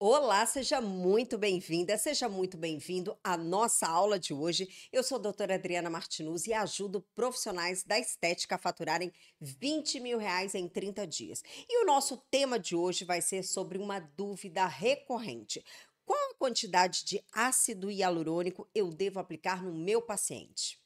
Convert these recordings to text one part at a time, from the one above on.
Olá, seja muito bem-vinda, seja muito bem-vindo à nossa aula de hoje. Eu sou a doutora Adriana Martinuz e ajudo profissionais da estética a faturarem R$ 20.000 em 30 dias. E o nosso tema de hoje vai ser sobre uma dúvida recorrente. Qual a quantidade de ácido hialurônico eu devo aplicar no meu paciente?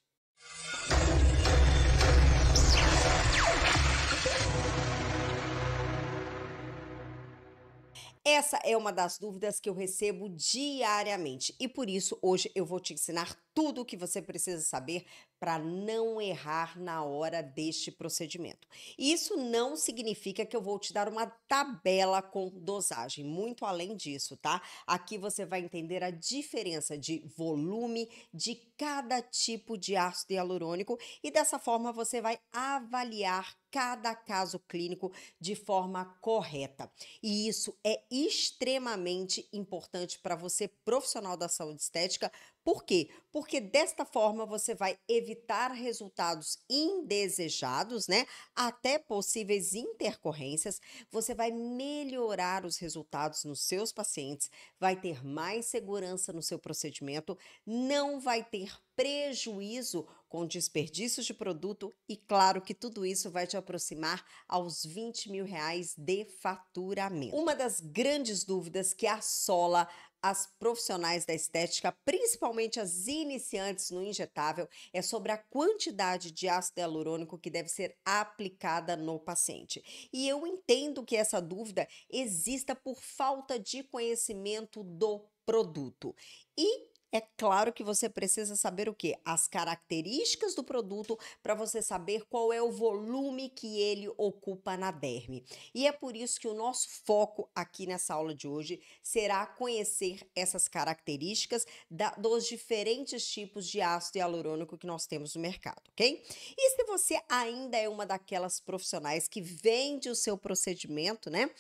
Essa é uma das dúvidas que eu recebo diariamente e por isso hoje eu vou te ensinar tudo o que você precisa saber para não errar na hora deste procedimento. Isso não significa que eu vou te dar uma tabela com dosagem, muito além disso, tá? Aqui você vai entender a diferença de volume de cada tipo de ácido hialurônico e dessa forma você vai avaliar cada caso clínico de forma correta. E isso é extremamente importante para você, profissional da saúde estética. Por quê? Porque desta forma você vai evitar resultados indesejados, né? Até possíveis intercorrências. Você vai melhorar os resultados nos seus pacientes, vai ter mais segurança no seu procedimento, não vai ter prejuízo com desperdícios de produto e, claro, que tudo isso vai te aproximar aos R$ 20.000 de faturamento. Uma das grandes dúvidas que assola as profissionais da estética, principalmente as iniciantes no injetável, é sobre a quantidade de ácido hialurônico que deve ser aplicada no paciente. E eu entendo que essa dúvida exista por falta de conhecimento do produto. E é claro que você precisa saber o quê? As características do produto para você saber qual é o volume que ele ocupa na derme. E é por isso que o nosso foco aqui nessa aula de hoje será conhecer essas características dos diferentes tipos de ácido hialurônico que nós temos no mercado, ok? E se você ainda é uma daquelas profissionais que vende o seu procedimento, né?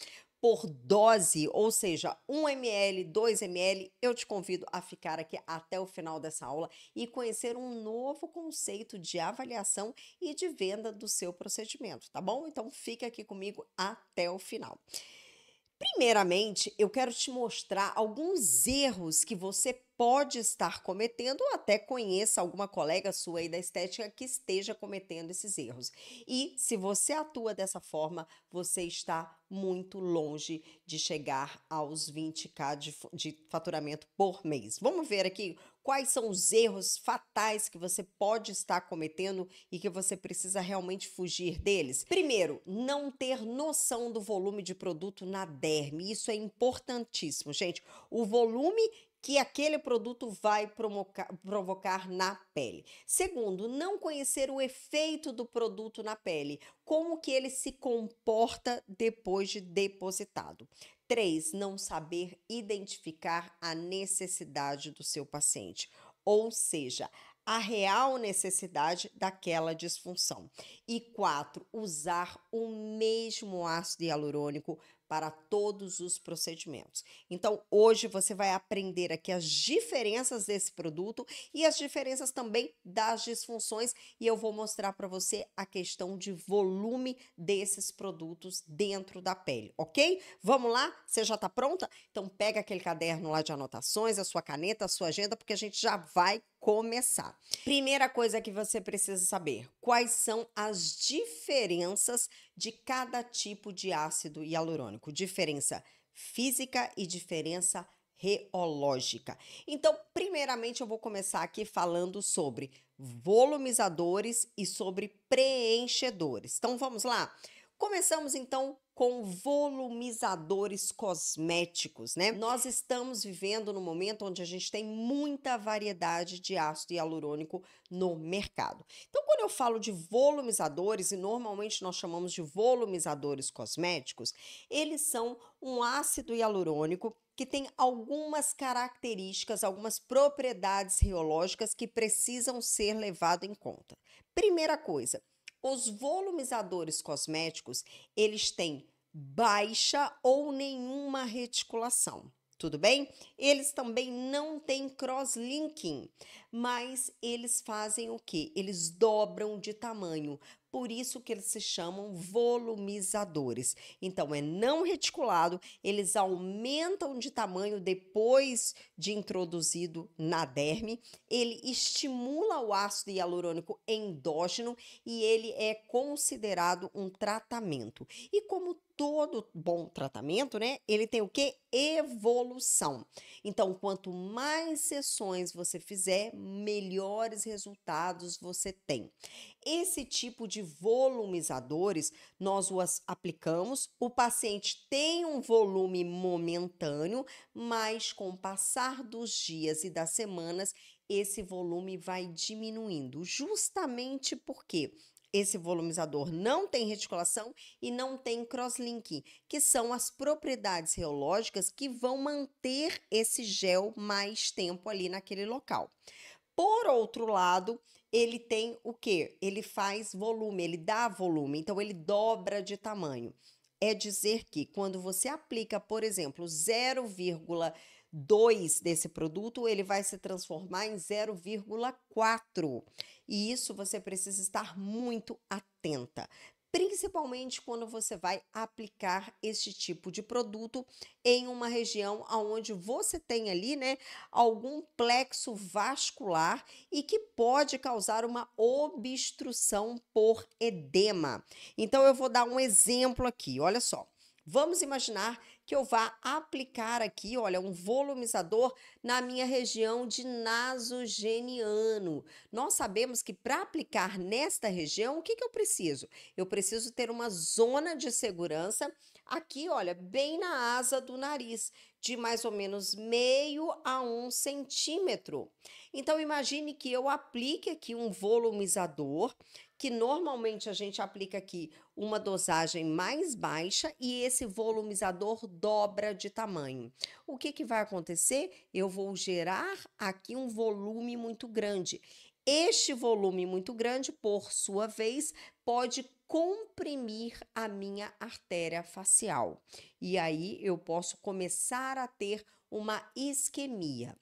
Por dose, ou seja, 1 ml, 2 ml, eu te convido a ficar aqui até o final dessa aula e conhecer um novo conceito de avaliação e de venda do seu procedimento, tá bom? Então fica aqui comigo até o final. Primeiramente, eu quero te mostrar alguns erros que você pode estar cometendo ou até conheça alguma colega sua aí da estética que esteja cometendo esses erros. E se você atua dessa forma, você está muito longe de chegar aos 20k de faturamento por mês. Vamos ver aqui quais são os erros fatais que você pode estar cometendo e que você precisa realmente fugir deles. Primeiro, não ter noção do volume de produto na derme. Isso é importantíssimo, gente. O volume que aquele produto vai provocar na pele. Segundo, não conhecer o efeito do produto na pele, como que ele se comporta depois de depositado. 3, não saber identificar a necessidade do seu paciente, ou seja, a real necessidade daquela disfunção. E 4, usar o mesmo ácido hialurônico para todos os procedimentos. Então, hoje você vai aprender aqui as diferenças desse produto e as diferenças também das disfunções, e eu vou mostrar para você a questão de volume desses produtos dentro da pele, ok? Vamos lá? Você já está pronta? Então, pega aquele caderno lá de anotações, a sua caneta, a sua agenda, porque a gente já vai começar. Primeira coisa que você precisa saber: quais são as diferenças de cada tipo de ácido hialurônico? Diferença física e diferença reológica. Então, primeiramente, eu vou começar aqui falando sobre volumizadores e sobre preenchedores. Então, vamos lá? Começamos então com volumizadores cosméticos, né? Nós estamos vivendo no momento onde a gente tem muita variedade de ácido hialurônico no mercado. Então, quando eu falo de volumizadores, e normalmente nós chamamos de volumizadores cosméticos, eles são um ácido hialurônico que tem algumas características, algumas propriedades reológicas que precisam ser levadas em conta. Primeira coisa, os volumizadores cosméticos, eles têm baixa ou nenhuma reticulação. Tudo bem? Eles também não têm crosslinking, mas eles fazem o quê? Eles dobram de tamanho. Por isso que eles se chamam volumizadores. Então, é não reticulado, eles aumentam de tamanho depois de introduzido na derme, ele estimula o ácido hialurônico endógeno e ele é considerado um tratamento. E como todo bom tratamento, né? Ele tem o que? Evolução. Então, quanto mais sessões você fizer, melhores resultados você tem. Esse tipo de volumizadores, nós os aplicamos, o paciente tem um volume momentâneo, mas com o passar dos dias e das semanas, esse volume vai diminuindo, justamente porque esse volumizador não tem reticulação e não tem crosslinking, que são as propriedades reológicas que vão manter esse gel mais tempo ali naquele local. Por outro lado, ele tem o quê? Ele faz volume, ele dá volume, então ele dobra de tamanho. É dizer que quando você aplica, por exemplo, 0,2 desse produto, ele vai se transformar em 0,4. E isso você precisa estar muito atenta, principalmente quando você vai aplicar este tipo de produto em uma região onde você tem ali, né, algum plexo vascular e que pode causar uma obstrução por edema. Então, eu vou dar um exemplo aqui, olha só. Vamos imaginar que eu vá aplicar aqui, olha, um volumizador na minha região de nasogeniano. Nós sabemos que para aplicar nesta região, o que eu preciso? Eu preciso ter uma zona de segurança aqui, olha, bem na asa do nariz, de mais ou menos meio a 1 centímetro. Então, imagine que eu aplique aqui um volumizador, que normalmente a gente aplica aqui uma dosagem mais baixa e esse volumizador dobra de tamanho. O que vai acontecer? Eu vou gerar aqui um volume muito grande. Este volume muito grande, por sua vez, pode comprimir a minha artéria facial. E aí eu posso começar a ter uma isquemia.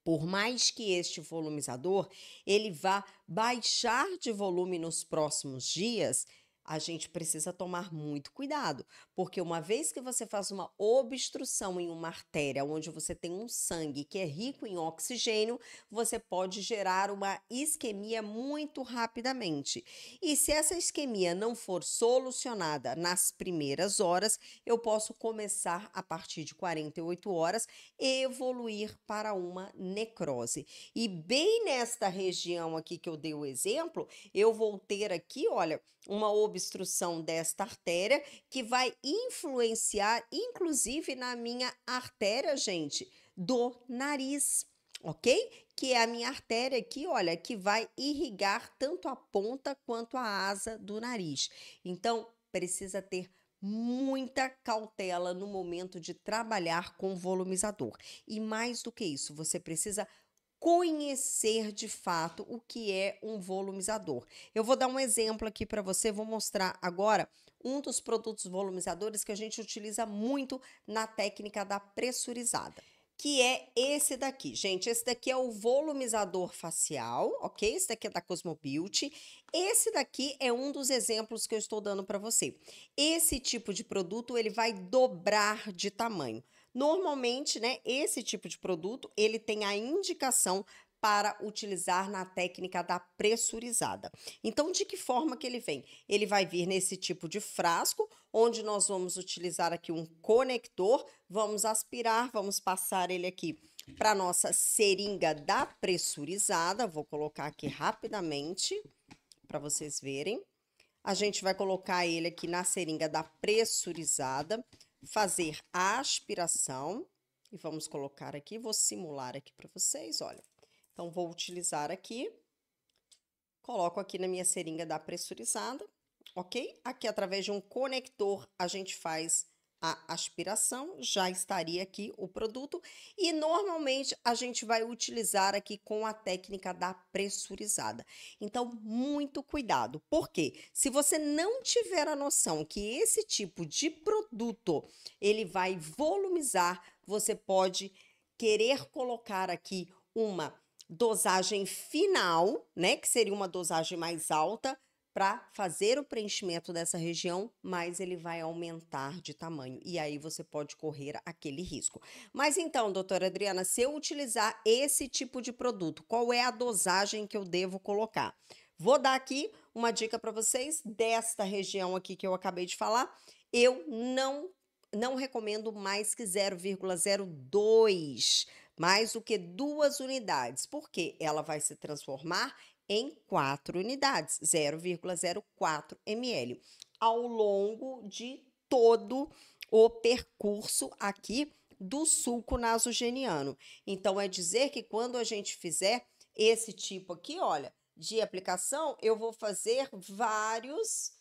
Por mais que este volumizador ele vá baixar de volume nos próximos dias, a gente precisa tomar muito cuidado, porque uma vez que você faz uma obstrução em uma artéria onde você tem um sangue que é rico em oxigênio, você pode gerar uma isquemia muito rapidamente. E se essa isquemia não for solucionada nas primeiras horas, eu posso começar a partir de 48 horas evoluir para uma necrose. E bem nesta região aqui que eu dei o exemplo, eu vou ter aqui, olha, uma obstrução desta artéria que vai influenciar, inclusive, na minha artéria, gente, do nariz, ok? Que é a minha artéria aqui, olha, que vai irrigar tanto a ponta quanto a asa do nariz. Então, precisa ter muita cautela no momento de trabalhar com volumizador. E mais do que isso, você precisa conhecer de fato o que é um volumizador. Eu vou dar um exemplo aqui para você, vou mostrar agora um dos produtos volumizadores que a gente utiliza muito na técnica da pressurizada, que é esse daqui. Gente, esse daqui é o volumizador facial, ok? Esse daqui é da Cosmobeauty. Esse daqui é um dos exemplos que eu estou dando para você. Esse tipo de produto, ele vai dobrar de tamanho. Normalmente, né, esse tipo de produto, ele tem a indicação para utilizar na técnica da pressurizada. Então, de que forma que ele vem? Ele vai vir nesse tipo de frasco, onde nós vamos utilizar aqui um conector, vamos aspirar, vamos passar ele aqui para nossa seringa da pressurizada. Vou colocar aqui rapidamente para vocês verem. A gente vai colocar ele aqui na seringa da pressurizada, fazer a aspiração e vamos colocar aqui, vou simular aqui para vocês, olha. Então, vou utilizar aqui, coloco aqui na minha seringa da pressurizada, ok? Aqui, através de um conector, a gente faz a aspiração, já estaria aqui o produto, e normalmente a gente vai utilizar aqui com a técnica da pressurizada. Então, muito cuidado, porque se você não tiver a noção que esse tipo de produto ele vai volumizar, você pode querer colocar aqui uma dosagem final, né, que seria uma dosagem mais alta para fazer o preenchimento dessa região, mas ele vai aumentar de tamanho e aí você pode correr aquele risco. Mas então, doutora Adriana, se eu utilizar esse tipo de produto, qual é a dosagem que eu devo colocar? Vou dar aqui uma dica para vocês desta região aqui que eu acabei de falar. Eu não recomendo mais que 0,02, mais do que 2 unidades, porque ela vai se transformar em 4 unidades, 0,04 ml, ao longo de todo o percurso aqui do suco nasogeniano. Então, é dizer que quando a gente fizer esse tipo aqui, olha, de aplicação, eu vou fazer vários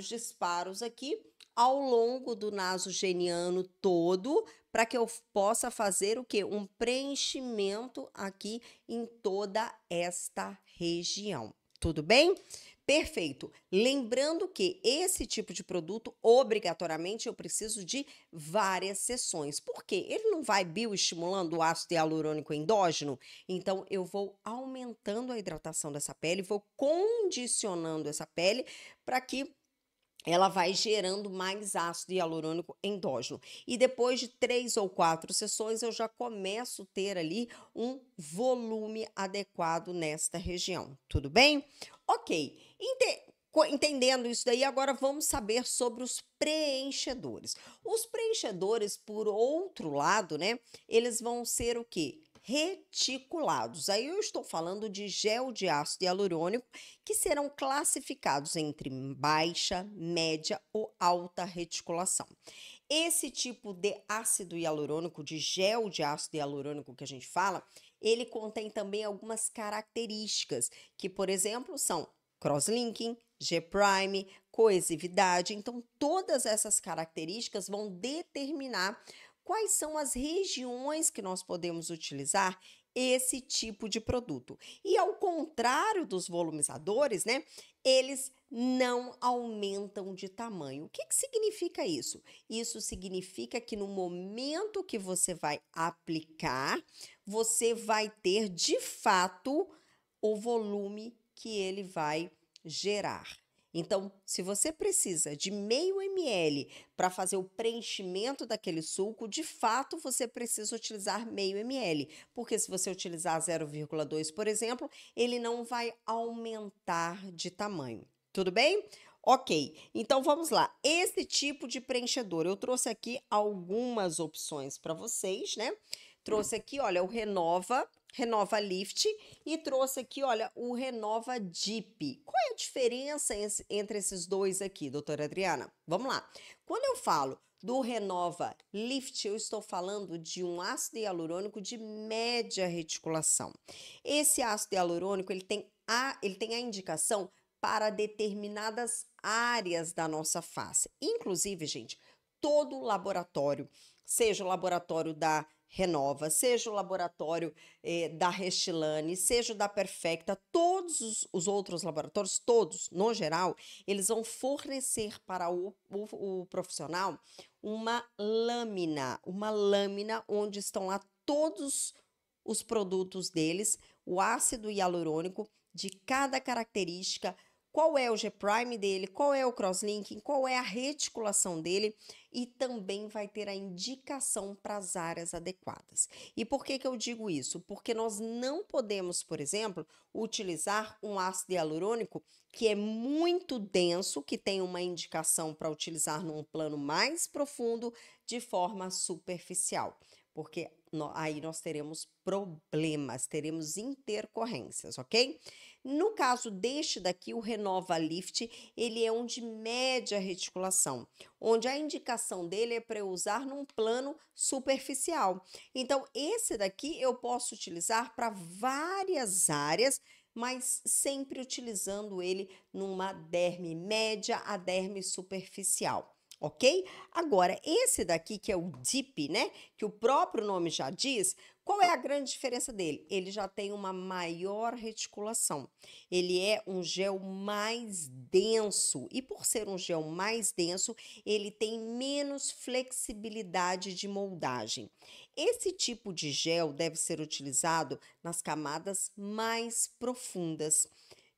disparos aqui ao longo do nasogeniano todo, para que eu possa fazer o quê? Um preenchimento aqui em toda esta região. Tudo bem? Perfeito. Lembrando que esse tipo de produto, obrigatoriamente, eu preciso de várias sessões. Por quê? Ele não vai bioestimulando o ácido hialurônico endógeno? Então, eu vou aumentando a hidratação dessa pele, vou condicionando essa pele para que ela vai gerando mais ácido hialurônico endógeno. E depois de 3 ou 4 sessões, eu já começo a ter ali um volume adequado nesta região. Tudo bem? Ok. Entendendo isso daí, agora vamos saber sobre os preenchedores. Os preenchedores, por outro lado, né, eles vão ser o quê? Reticulados. Aí eu estou falando de gel de ácido hialurônico que serão classificados entre baixa, média ou alta reticulação. Esse tipo de ácido hialurônico, de gel de ácido hialurônico que a gente fala, ele contém também algumas características que, por exemplo, são crosslinking, G-prime, coesividade. Então, todas essas características vão determinar quais são as regiões que nós podemos utilizar esse tipo de produto. E ao contrário dos volumizadores, né, eles não aumentam de tamanho. O que significa isso? Isso significa que no momento que você vai aplicar, você vai ter de fato o volume que ele vai gerar. Então, se você precisa de meio ml para fazer o preenchimento daquele suco, de fato você precisa utilizar meio ml, porque se você utilizar 0,2, por exemplo, ele não vai aumentar de tamanho. Tudo bem? Ok, então vamos lá. Esse tipo de preenchedor, eu trouxe aqui algumas opções para vocês, né? Trouxe aqui, olha, o Renova Lift e trouxe aqui, olha, o Renova Deep. Qual é a diferença entre esses dois aqui, doutora Adriana? Vamos lá. Quando eu falo do Renova Lift, eu estou falando de um ácido hialurônico de média reticulação. Esse ácido hialurônico, ele tem a indicação para determinadas áreas da nossa face. Inclusive, gente, todo laboratório, seja o laboratório da Renova, seja o laboratório da Restilane, seja o da Perfecta, todos os outros laboratórios, todos, no geral, eles vão fornecer para o profissional uma lâmina onde estão lá todos os produtos deles, o ácido hialurônico de cada característica, qual é o G-prime dele, qual é o crosslinking, qual é a reticulação dele e também vai ter a indicação para as áreas adequadas. E por que eu digo isso? Porque nós não podemos, por exemplo, utilizar um ácido hialurônico que é muito denso, que tem uma indicação para utilizar num plano mais profundo de forma superficial, porque aí nós teremos problemas, teremos intercorrências, ok? No caso deste daqui, o Renova Lift, ele é um de média reticulação, onde a indicação dele é para eu usar num plano superficial. Então, esse daqui eu posso utilizar para várias áreas, mas sempre utilizando ele numa derme média a derme superficial. ok? Agora, esse daqui, que é o DIP, né? Que o próprio nome já diz, qual é a grande diferença dele? Ele já tem uma maior reticulação. Ele é um gel mais denso. E por ser um gel mais denso, ele tem menos flexibilidade de moldagem. Esse tipo de gel deve ser utilizado nas camadas mais profundas.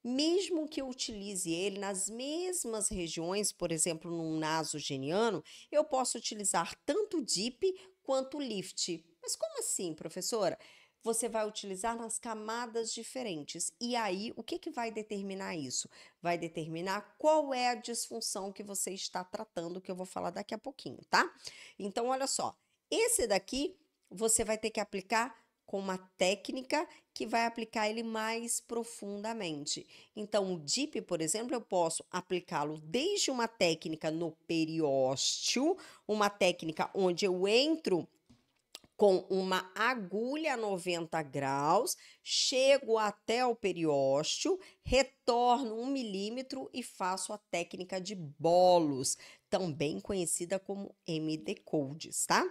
Mesmo que eu utilize ele nas mesmas regiões, por exemplo, num nasogeniano, eu posso utilizar tanto o DIP quanto o lift. Mas como assim, professora? Você vai utilizar nas camadas diferentes. E aí, o que vai determinar isso? Vai determinar qual é a disfunção que você está tratando, que eu vou falar daqui a pouquinho, tá? Então, olha só. Esse daqui você vai ter que aplicar com uma técnica que vai aplicar ele mais profundamente. Então, o DIP, por exemplo, eu posso aplicá-lo desde uma técnica no periósteo, uma técnica onde eu entro com uma agulha a 90 graus, chego até o periósteo, retorno 1 milímetro e faço a técnica de bolos, também conhecida como MD Codes, tá?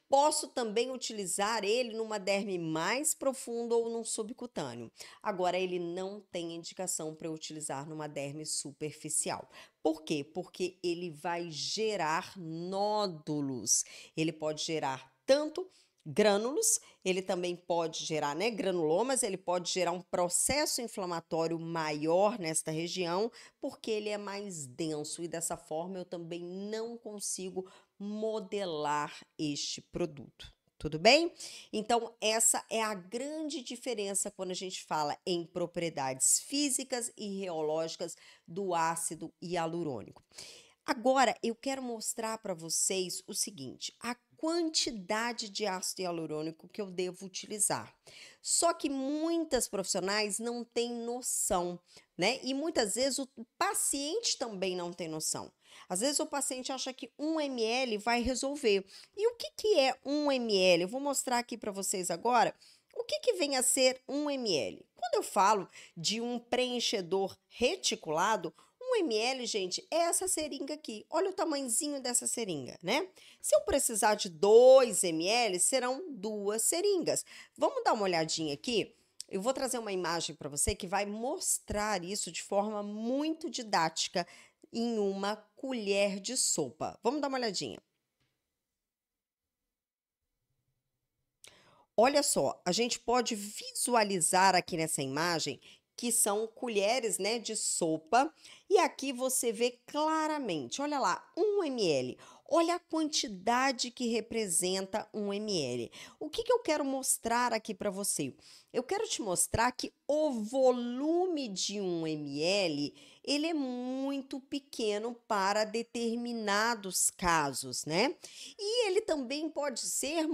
Posso também utilizar ele numa derme mais profunda ou num subcutâneo. Agora, ele não tem indicação para utilizar numa derme superficial. Por quê? Porque ele vai gerar nódulos. Ele pode gerar tanto grânulos, ele também pode gerar, né, granulomas, ele pode gerar um processo inflamatório maior nesta região, porque ele é mais denso e dessa forma eu também não consigo modelar este produto. Tudo bem? Então, essa é a grande diferença quando a gente fala em propriedades físicas e reológicas do ácido hialurônico. Agora, eu quero mostrar para vocês o seguinte: a quantidade de ácido hialurônico que eu devo utilizar. Só que muitas profissionais não têm noção, né? E muitas vezes o paciente também não tem noção. Às vezes o paciente acha que 1 ml vai resolver. E o que é 1 ml? Eu vou mostrar aqui para vocês agora. O que vem a ser 1 ml? Quando eu falo de um preenchedor reticulado, 1 ml, gente, é essa seringa aqui. Olha o tamanhozinho dessa seringa, né? Se eu precisar de 2 ml, serão 2 seringas. Vamos dar uma olhadinha aqui? Eu vou trazer uma imagem para você que vai mostrar isso de forma muito didática em uma colher de sopa. Vamos dar uma olhadinha. Olha só, a gente pode visualizar aqui nessa imagem que são colheres, né, de sopa, e aqui você vê claramente, olha lá, 1 ml. Olha a quantidade que representa 1 ml. O que eu quero mostrar aqui para você? Eu quero te mostrar que o volume de 1 ml, ele é muito pequeno para determinados casos, né? E ele também pode ser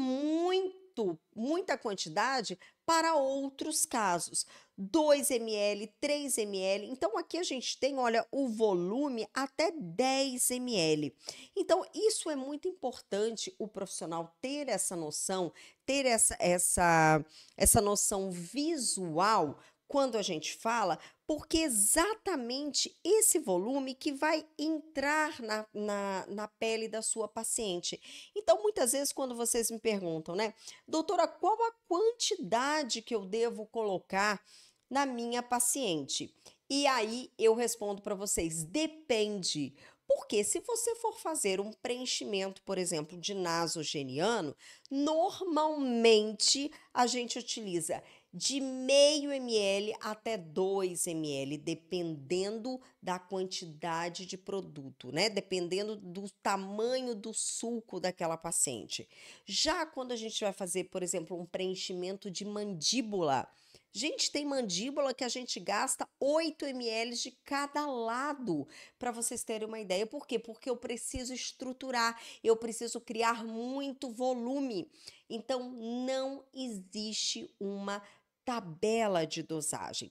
muita quantidade para outros casos. 2 ml, 3 ml. Então, aqui a gente tem, olha, o volume até 10 ml. Então, isso é muito importante o profissional ter essa noção, ter essa noção visual quando a gente fala, porque é exatamente esse volume que vai entrar na pele da sua paciente. Então, muitas vezes, quando vocês me perguntam, né, doutora, qual a quantidade que eu devo colocar na minha paciente? E aí eu respondo para vocês, depende. Porque se você for fazer um preenchimento, por exemplo, de nasogeniano, normalmente a gente utiliza de 0,5 ml até 2 ml, dependendo da quantidade de produto, né? Dependendo do tamanho do sulco daquela paciente. Já quando a gente vai fazer, por exemplo, um preenchimento de mandíbula, gente, tem mandíbula que a gente gasta 8 ml de cada lado, para vocês terem uma ideia. Por quê? Porque eu preciso estruturar, eu preciso criar muito volume. Então, não existe uma tabela de dosagem.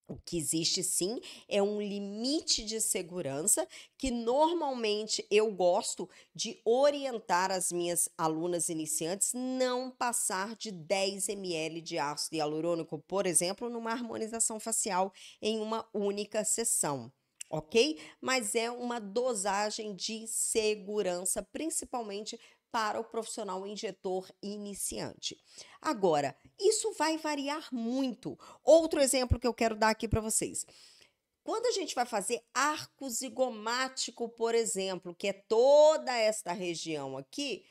O que existe sim é um limite de segurança que normalmente eu gosto de orientar as minhas alunas iniciantes não passar de 10 ml de ácido hialurônico, por exemplo, numa harmonização facial em uma única sessão. ok? Mas é uma dosagem de segurança, principalmente para o profissional injetor iniciante. Agora, isso vai variar muito. Outro exemplo que eu quero dar aqui para vocês. Quando a gente vai fazer arco zigomático, por exemplo, que é toda esta região aqui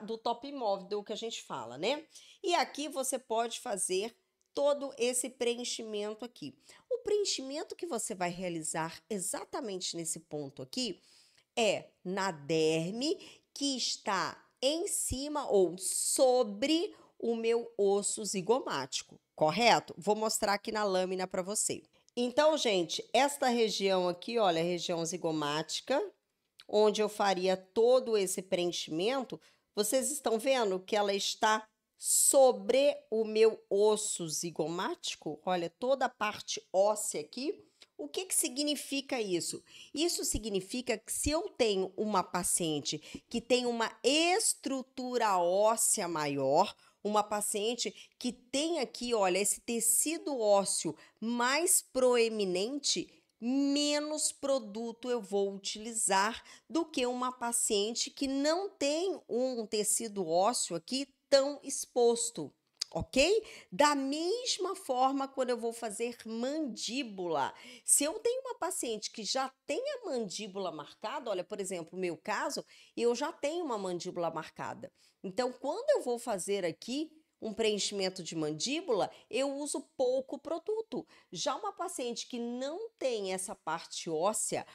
do top móvel que a gente fala, né? E aqui você pode fazer todo esse preenchimento aqui. O preenchimento que você vai realizar exatamente nesse ponto aqui é na derme que está em cima ou sobre o meu osso zigomático, correto? Vou mostrar aqui na lâmina para você. Então, gente, esta região aqui, olha, a região zigomática, onde eu faria todo esse preenchimento, vocês estão vendo que ela está sobre o meu osso zigomático? Olha, toda a parte óssea aqui. O que que significa isso? Isso significa que se eu tenho uma paciente que tem uma estrutura óssea maior, uma paciente que tem aqui, olha, esse tecido ósseo mais proeminente, menos produto eu vou utilizar do que uma paciente que não tem um tecido ósseo aqui tão exposto. Ok? Da mesma forma, quando eu vou fazer mandíbula, se eu tenho uma paciente que já tem a mandíbula marcada, olha, por exemplo, no meu caso, eu já tenho uma mandíbula marcada. Então, quando eu vou fazer aqui um preenchimento de mandíbula, eu uso pouco produto. Já uma paciente que não tem essa parte óssea,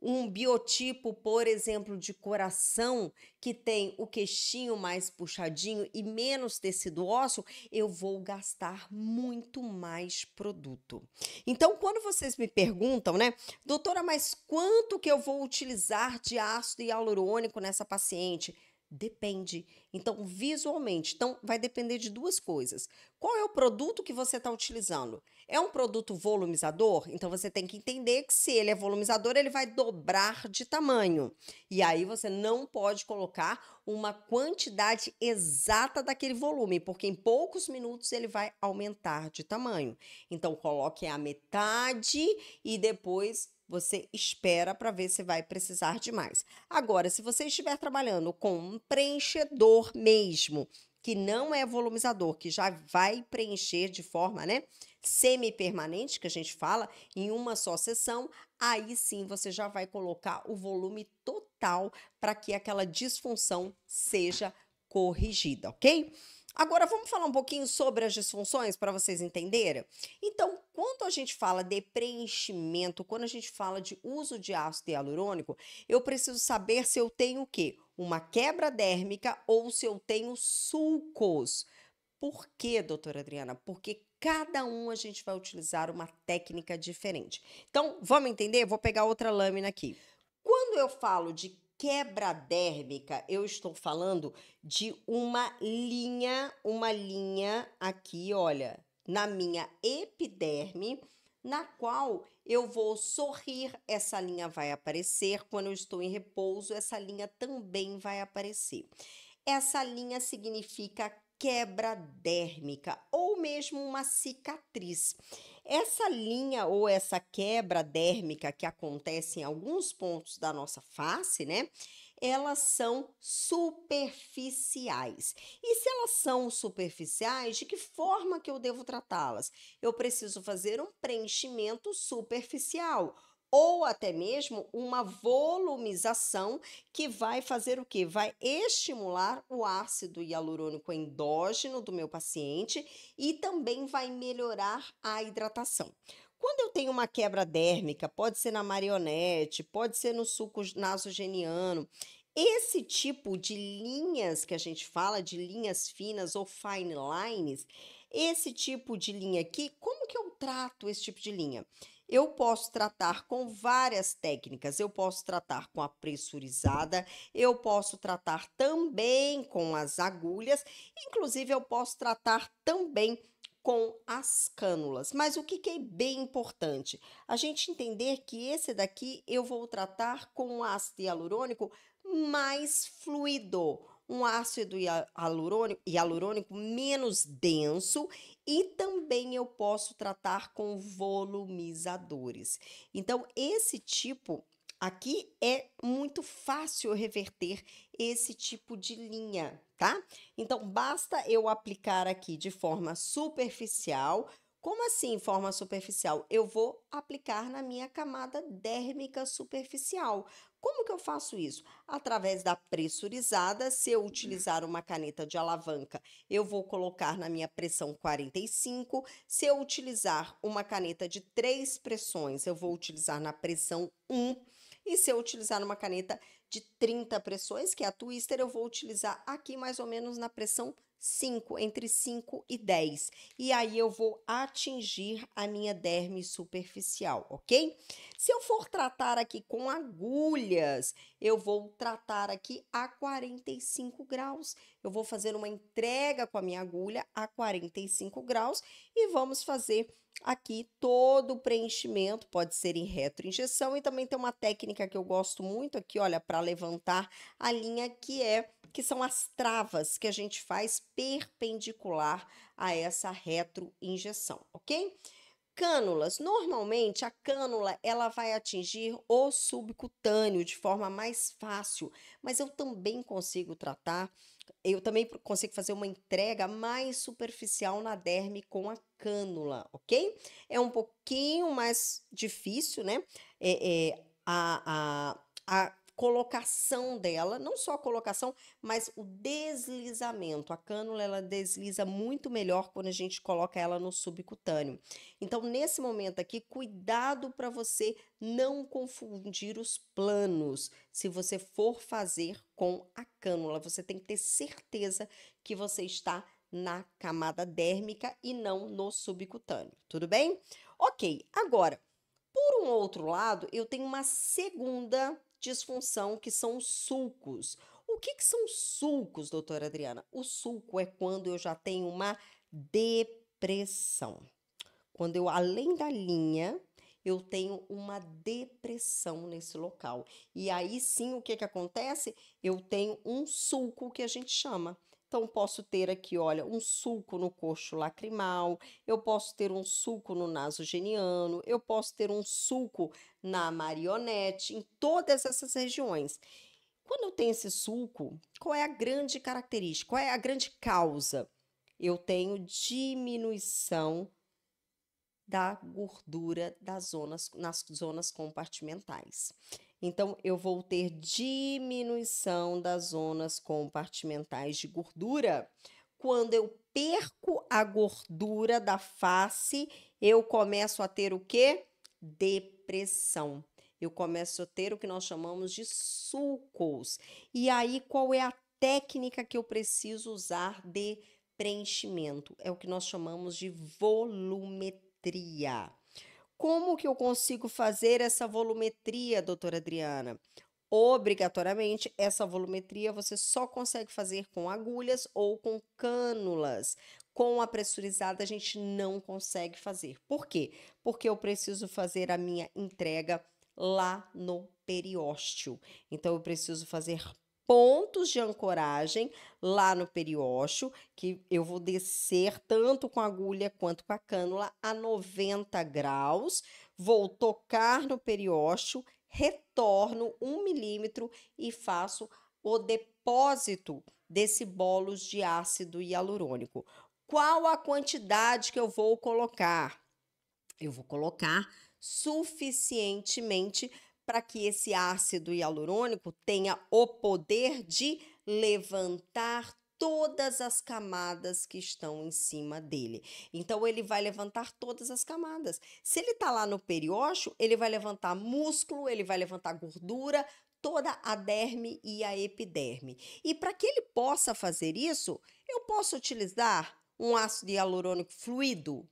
um biotipo, por exemplo, de coração, que tem o queixinho mais puxadinho e menos tecido ósseo, eu vou gastar muito mais produto. Então, quando vocês me perguntam, né, doutora, mas quanto que eu vou utilizar de ácido hialurônico nessa paciente? Depende. Então, visualmente, então vai depender de duas coisas. Qual é o produto que você está utilizando? É um produto volumizador? Então você tem que entender que se ele é volumizador, ele vai dobrar de tamanho. E aí você não pode colocar uma quantidade exata daquele volume, porque em poucos minutos ele vai aumentar de tamanho. Então coloque a metade e depois você espera para ver se vai precisar de mais. Agora, se você estiver trabalhando com um preenchedor mesmo, que não é volumizador, que já vai preencher de forma, né, semi-permanente, que a gente fala, em uma só sessão, aí sim você já vai colocar o volume total para que aquela disfunção seja corrigida, ok? Agora vamos falar um pouquinho sobre as disfunções para vocês entenderem? Então, quando a gente fala de preenchimento, quando a gente fala de uso de ácido hialurônico, eu preciso saber se eu tenho o quê? Uma quebra dérmica ou se eu tenho sulcos. Por quê, doutora Adriana? Porque cada um a gente vai utilizar uma técnica diferente. Então, vamos entender? Vou pegar outra lâmina aqui. Quando eu falo de quebra dérmica, eu estou falando de uma linha aqui, olha, na minha epiderme, na qual eu vou sorrir, essa linha vai aparecer. Quando eu estou em repouso, essa linha também vai aparecer. Essa linha significa quebra dérmica ou mesmo uma cicatriz. Essa linha ou essa quebra dérmica que acontece em alguns pontos da nossa face, né? Elas são superficiais. E se elas são superficiais, de que forma que eu devo tratá-las? Eu preciso fazer um preenchimento superficial ou até mesmo uma volumização que vai fazer o quê? Vai estimular o ácido hialurônico endógeno do meu paciente e também vai melhorar a hidratação. Quando eu tenho uma quebra dérmica, pode ser na marionete, pode ser no suco nasogeniano, esse tipo de linhas que a gente fala, de linhas finas ou fine lines, esse tipo de linha aqui, como que eu trato esse tipo de linha? Eu posso tratar com várias técnicas. Eu posso tratar com a pressurizada, eu posso tratar também com as agulhas, inclusive eu posso tratar também com as cânulas. Mas o que que é bem importante? A gente entender que esse daqui eu vou tratar com ácido hialurônico mais fluido, um ácido hialurônico menos denso e também eu posso tratar com volumizadores. Então, esse tipo aqui é muito fácil reverter esse tipo de linha, tá? Então, basta eu aplicar aqui de forma superficial. Como assim, forma superficial? Eu vou aplicar na minha camada dérmica superficial. Como que eu faço isso? Através da pressurizada, se eu utilizar uma caneta de alavanca, eu vou colocar na minha pressão 45. Se eu utilizar uma caneta de 3 pressões, eu vou utilizar na pressão 1. E se eu utilizar uma caneta de 30 pressões, que é a Twister, eu vou utilizar aqui mais ou menos na pressão 5, entre 5 e 10. E aí eu vou atingir a minha derme superficial, ok? Se eu for tratar aqui com agulhas, eu vou tratar aqui a 45 graus. Eu vou fazer uma entrega com a minha agulha a 45 graus e vamos fazer aqui todo o preenchimento, pode ser em retroinjeção e também tem uma técnica que eu gosto muito aqui, olha, para levantar a linha que são as travas que a gente faz perpendicular a essa retroinjeção, ok? Cânulas, normalmente a cânula ela vai atingir o subcutâneo de forma mais fácil, mas eu também consigo fazer uma entrega mais superficial na derme com a cânula, ok? É um pouquinho mais difícil, né? A colocação dela, não só a colocação, mas o deslizamento. A cânula ela desliza muito melhor quando a gente coloca ela no subcutâneo. Então, nesse momento aqui, cuidado para você não confundir os planos. Se você for fazer com a cânula, você tem que ter certeza que você está na camada dérmica e não no subcutâneo, tudo bem? Ok, agora, por um outro lado, eu tenho uma segunda disfunção que são os sulcos. O que são sulcos, doutora Adriana? O sulco é quando eu já tenho uma depressão. Quando eu, além da linha, eu tenho uma depressão nesse local. E aí sim, o que que acontece? Eu tenho um sulco que a gente chama. Então, posso ter aqui, olha, um sulco no coxo lacrimal, eu posso ter um sulco no nasogeniano, eu posso ter um sulco na marionete, em todas essas regiões. Quando eu tenho esse sulco, qual é a grande característica? Qual é a grande causa? Eu tenho diminuição da gordura nas zonas compartimentais. Então, eu vou ter diminuição das zonas compartimentais de gordura. Quando eu perco a gordura da face, eu começo a ter o quê? Depressão. Eu começo a ter o que nós chamamos de sulcos. E aí, qual é a técnica que eu preciso usar de preenchimento? É o que nós chamamos de volumetria. Como que eu consigo fazer essa volumetria, doutora Adriana? Obrigatoriamente, essa volumetria você só consegue fazer com agulhas ou com cânulas. Com a pressurizada, a gente não consegue fazer. Por quê? Porque eu preciso fazer a minha entrega lá no periósteo. Então, eu preciso fazer pontos de ancoragem lá no periósteo, que eu vou descer tanto com a agulha quanto com a cânula a 90 graus, vou tocar no periósteo, retorno 1 milímetro e faço o depósito desse bolos de ácido hialurônico. Qual a quantidade que eu vou colocar? Eu vou colocar suficientemente para que esse ácido hialurônico tenha o poder de levantar todas as camadas que estão em cima dele. Então, ele vai levantar todas as camadas. Se ele está lá no periósteo, ele vai levantar músculo, ele vai levantar gordura, toda a derme e a epiderme. E para que ele possa fazer isso, eu posso utilizar um ácido hialurônico fluido?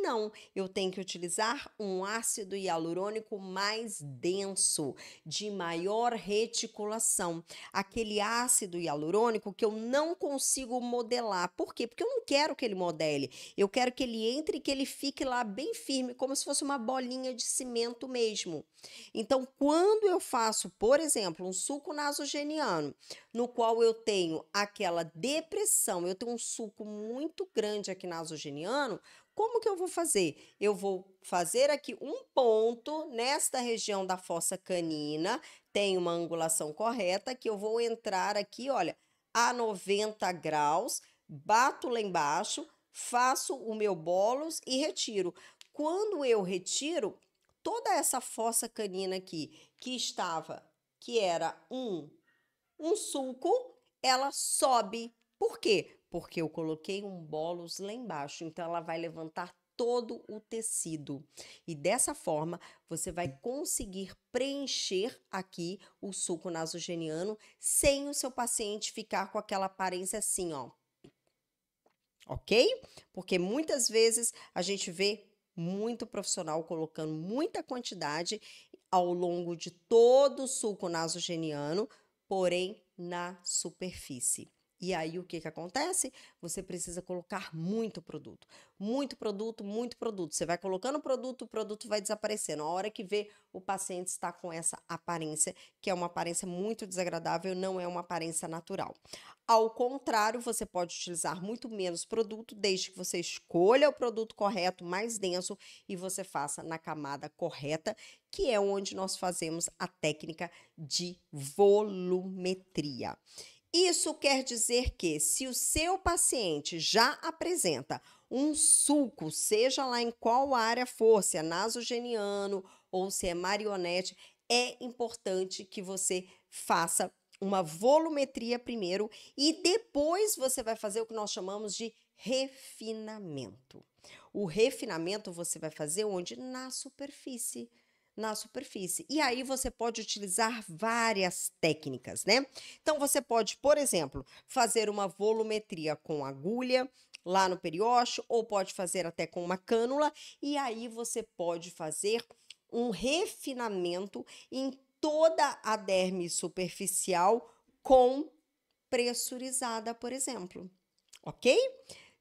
não, eu tenho que utilizar um ácido hialurônico mais denso, de maior reticulação. Aquele ácido hialurônico que eu não consigo modelar. Por quê? Porque eu não quero que ele modele. Eu quero que ele entre e que ele fique lá bem firme, como se fosse uma bolinha de cimento mesmo. Então, quando eu faço, por exemplo, um suco nasogeniano, no qual eu tenho aquela depressão, eu tenho um suco muito grande aqui nasogeniano, como que eu vou fazer? Eu vou fazer aqui um ponto nesta região da fossa canina, tem uma angulação correta, que eu vou entrar aqui, olha, a 90 graus, bato lá embaixo, faço o meu bolos e retiro. Quando eu retiro, toda essa fossa canina aqui, que era um sulco, ela sobe. Por quê? Porque eu coloquei um bolos lá embaixo, então ela vai levantar todo o tecido. E dessa forma, você vai conseguir preencher aqui o sulco nasogeniano sem o seu paciente ficar com aquela aparência assim, ó. Ok? Porque muitas vezes a gente vê muito profissional colocando muita quantidade ao longo de todo o sulco nasogeniano, porém na superfície. E aí o que que acontece? Você precisa colocar muito produto. Muito produto, muito produto. Você vai colocando produto, o produto vai desaparecendo. A hora que vê, o paciente está com essa aparência, que é uma aparência muito desagradável, não é uma aparência natural. Ao contrário, você pode utilizar muito menos produto, desde que você escolha o produto correto, mais denso, e você faça na camada correta, que é onde nós fazemos a técnica de volumetria. Isso quer dizer que, se o seu paciente já apresenta um sulco, seja lá em qual área for, se é nasogeniano ou se é marionete, é importante que você faça uma volumetria primeiro e depois você vai fazer o que nós chamamos de refinamento. O refinamento você vai fazer onde? Na superfície. Na superfície. E aí você pode utilizar várias técnicas, né? Então você pode, por exemplo, fazer uma volumetria com agulha lá no periósteo, ou pode fazer até com uma cânula, e aí você pode fazer um refinamento em toda a derme superficial com pressurizada, por exemplo, ok?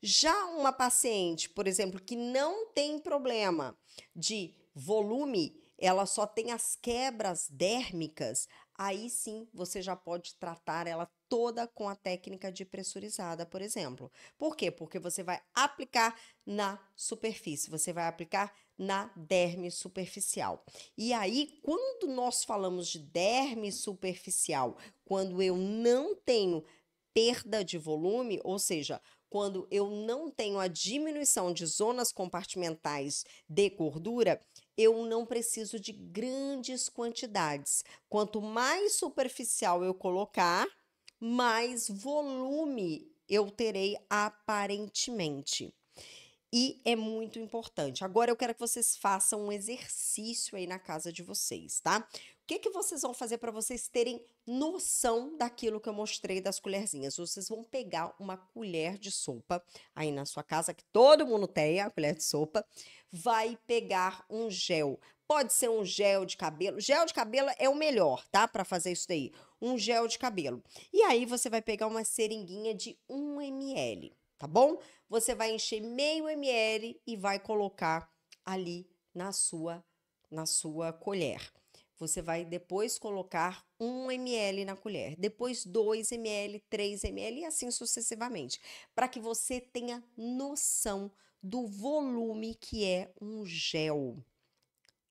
Já uma paciente, por exemplo, que não tem problema de volume, ela só tem as quebras dérmicas, aí sim você já pode tratar ela toda com a técnica de pressurizada, por exemplo. Por quê? Porque você vai aplicar na superfície, você vai aplicar na derme superficial. E aí, quando nós falamos de derme superficial, quando eu não tenho perda de volume, ou seja, quando eu não tenho a diminuição de zonas compartimentais de gordura, eu não preciso de grandes quantidades. Quanto mais superficial eu colocar, mais volume eu terei aparentemente. E é muito importante. Agora eu quero que vocês façam um exercício aí na casa de vocês, tá? O que que vocês vão fazer para vocês terem noção daquilo que eu mostrei das colherzinhas? Vocês vão pegar uma colher de sopa aí na sua casa, que todo mundo tem a colher de sopa, vai pegar um gel. Pode ser um gel de cabelo. Gel de cabelo é o melhor, tá? Para fazer isso daí. Um gel de cabelo. E aí você vai pegar uma seringuinha de 1 ml, tá bom? Você vai encher meio ml e vai colocar ali na sua colher. Você vai depois colocar 1 ml na colher, depois 2 ml, 3 ml e assim sucessivamente, para que você tenha noção do volume que é um gel.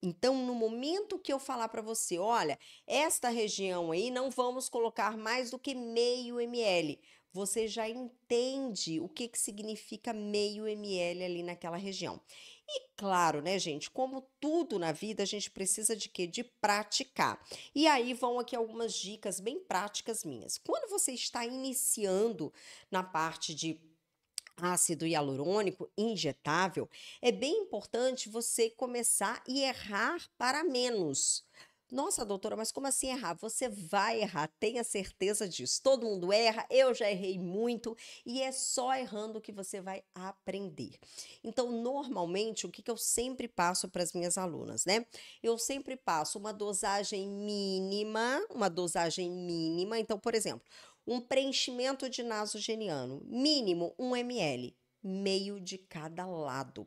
Então, no momento que eu falar para você, olha, esta região aí não vamos colocar mais do que meio ml, você já entende o que que significa meio ml ali naquela região. E claro, né, gente, como tudo na vida, a gente precisa de quê? De praticar. E aí vão aqui algumas dicas bem práticas minhas. Quando você está iniciando na parte de ácido hialurônico injetável, é bem importante você começar e errar para menos. Nossa, doutora, mas como assim errar? Você vai errar, tenha certeza disso. Todo mundo erra, eu já errei muito, e é só errando que você vai aprender. Então, normalmente, o que eu sempre passo para as minhas alunas, né? Eu sempre passo uma dosagem mínima, Então, por exemplo, um preenchimento de nasogeniano, mínimo 1 ml, meio de cada lado.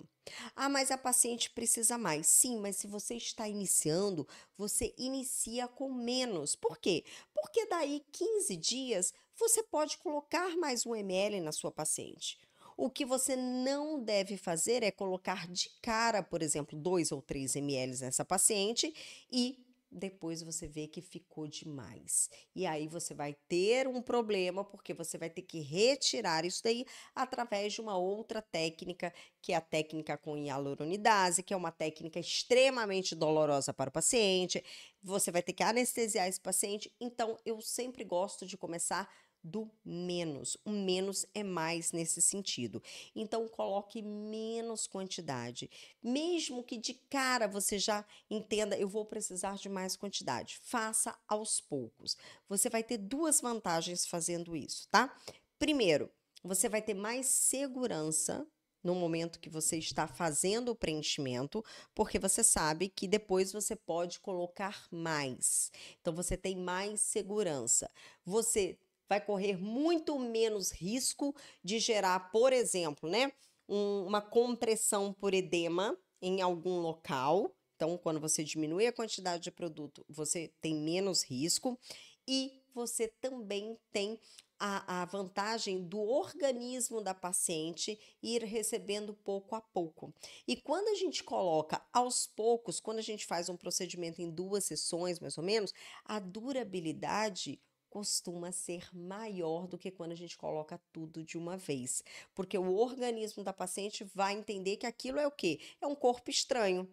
Ah, mas a paciente precisa mais. Sim, mas se você está iniciando, você inicia com menos. Por quê? Porque daí 15 dias você pode colocar mais 1 ml na sua paciente. O que você não deve fazer é colocar de cara, por exemplo, 2 ou 3 ml nessa paciente e depois você vê que ficou demais. E aí você vai ter um problema, porque você vai ter que retirar isso daí através de uma outra técnica, que é a técnica com hialuronidase, que é uma técnica extremamente dolorosa para o paciente. Você vai ter que anestesiar esse paciente. Então, eu sempre gosto de começar do menos. O menos é mais nesse sentido. Então, coloque menos quantidade. Mesmo que de cara você já entenda, eu vou precisar de mais quantidade. Faça aos poucos. Você vai ter duas vantagens fazendo isso, tá? Primeiro, você vai ter mais segurança no momento que você está fazendo o preenchimento, porque você sabe que depois você pode colocar mais. Então, você tem mais segurança. Você vai correr muito menos risco de gerar, por exemplo, né, uma compressão por edema em algum local. Então, quando você diminui a quantidade de produto, você tem menos risco e você também tem a vantagem do organismo da paciente ir recebendo pouco a pouco. E quando a gente coloca aos poucos, quando a gente faz um procedimento em 2 sessões, mais ou menos, a durabilidade costuma ser maior do que quando a gente coloca tudo de uma vez, porque o organismo da paciente vai entender que aquilo é o quê? É um corpo estranho.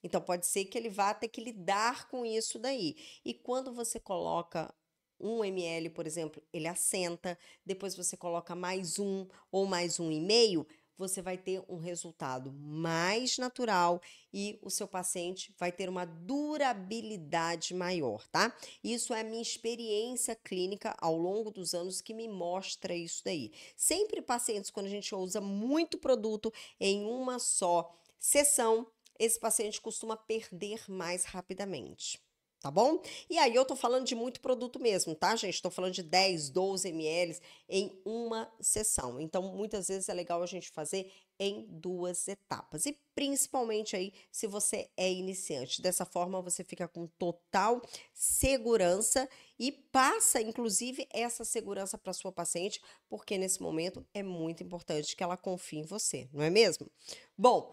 Então pode ser que ele vá ter que lidar com isso daí. E quando você coloca 1 ml, por exemplo, ele assenta, depois você coloca mais um ou mais 1,5, você vai ter um resultado mais natural e o seu paciente vai ter uma durabilidade maior, tá? Isso é a minha experiência clínica ao longo dos anos que me mostra isso daí. Sempre pacientes, quando a gente usa muito produto em uma só sessão, esse paciente costuma perder mais rapidamente. Tá bom? E aí eu tô falando de muito produto mesmo, tá, gente? Tô falando de 10, 12 ml em uma sessão. Então, muitas vezes é legal a gente fazer em 2 etapas. E principalmente aí se você é iniciante. Dessa forma você fica com total segurança e passa, inclusive, essa segurança para sua paciente, porque nesse momento é muito importante que ela confie em você, não é mesmo? Bom,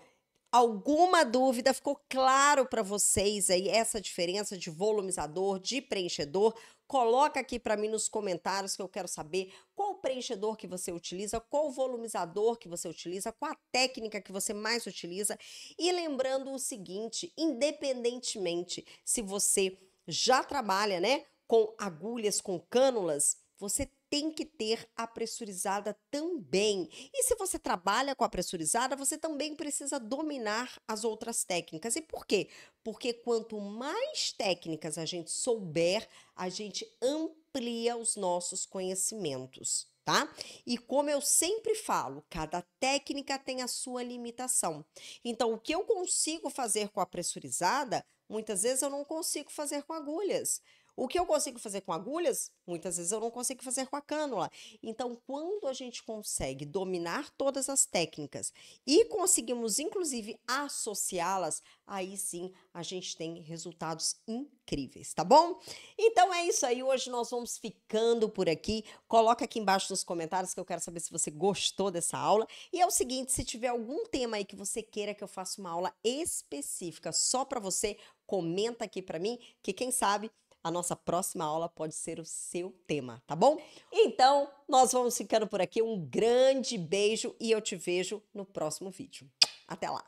alguma dúvida? Ficou claro para vocês aí essa diferença de volumizador, de preenchedor? Coloca aqui para mim nos comentários que eu quero saber qual preenchedor que você utiliza, qual volumizador que você utiliza, qual a técnica que você mais utiliza. E lembrando o seguinte, independentemente se você já trabalha, né, com agulhas, com cânulas, você tem que ter a pressurizada também. E se você trabalha com a pressurizada, você também precisa dominar as outras técnicas. E por quê? Porque quanto mais técnicas a gente souber, a gente amplia os nossos conhecimentos, tá? E como eu sempre falo, cada técnica tem a sua limitação. Então, o que eu consigo fazer com a pressurizada, muitas vezes eu não consigo fazer com agulhas. O que eu consigo fazer com agulhas, muitas vezes eu não consigo fazer com a cânula. Então, quando a gente consegue dominar todas as técnicas e conseguimos, inclusive, associá-las, aí sim a gente tem resultados incríveis, tá bom? Então é isso aí, hoje nós vamos ficando por aqui. Coloca aqui embaixo nos comentários que eu quero saber se você gostou dessa aula. E é o seguinte, se tiver algum tema aí que você queira que eu faça uma aula específica só para você, comenta aqui para mim, que quem sabe a nossa próxima aula pode ser o seu tema, tá bom? Então, nós vamos ficando por aqui. Um grande beijo e eu te vejo no próximo vídeo. Até lá!